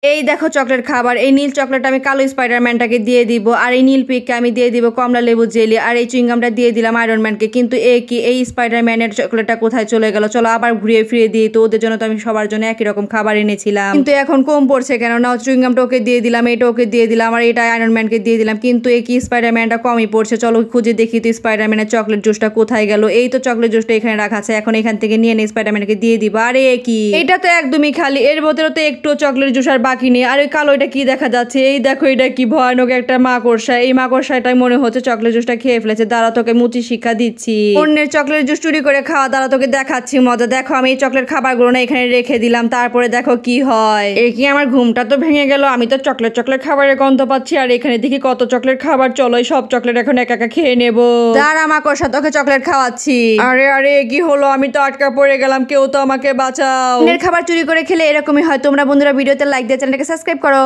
এই দেখো চকলেট খাবার। এই নীল চকলেট আমি কালো স্পাইডারম্যানটাকে দিয়ে দিব, আর এই নীল পিককে আমি দিয়ে দিব কমলা লেবু জেলি, আর এই চুইংগামটা দিয়ে দিলাম আয়রন ম্যানকে। কিন্তু এই স্পাইডারম্যানের চকলেটটা কোথায় চলে গেল? চলো আবার ঘুরিয়ে ফিরিয়ে দিই। তো ওদের জন্য তো আমি সবার জন্য একই রকম খাবার এনেছিলাম, কিন্তু এখন কম পড়ছে কেন? না, চুইংগামটা ওকে দিয়ে দিলাম, এটা ওকে দিয়ে দিলাম, আর এটা আয়রন ম্যানকে দিয়ে দিলাম, কিন্তু স্পাইডারম্যানটা কমই পড়ছে। চলো খুঁজে দেখি তো স্পাইডারম্যানের চকলেট জুসটা কোথায় গেল। এই তো চকলেট জুসটা এখানে রাখা আছে, এখন এখান থেকে নিয়ে স্পাইডারম্যানকে দিয়ে দিব। আরে এটা তো একদমই খালি, এর ভেতরে তো একটু চকলেট জুস আর বাকি নেই। আর ওই কালো এটা কি দেখা যাচ্ছে? এই দেখো, এটা কি ভয়ানক একটা মাকড়সা। এই মাকড়সাটাই মনে হচ্ছে চকলেট জুসটা খেয়ে ফেলেছে। দাঁড়া, তোকে মুচি শিক্ষা দিচ্ছি। অন্যের চকলেট জুস চুরি করে খাওয়া, দাঁড়া তোকে দেখাচ্ছি মজা। দেখো, আমি এই চকলেট খাবারগুলো না এখানে রেখে দিলাম, তারপরে দেখো কি হয়। কি আমার ঘুমটা তো ভেঙে গেল। আমি তো চকলেট খাবারের গন্ধ পাচ্ছি, আর এখানে দেখি কত চকলেট খাবার। চলো এই সব চকলেট এখন একা একা খেয়ে নেবো। দাঁড়া মাকড়সা, তোকে চকলেট খাওয়াচ্ছি। আরে আরে, কি হলো? আমি তো আটকা পড়ে গেলাম, কেউ তো আমাকে বাঁচাও। খাবার চুরি করে খেলে এরকমই হয়। তোমরা বন্ধুরা ভিডিওতে লাইক দিয়ে চ্যানেলটাকে সাবস্ক্রাইব করো।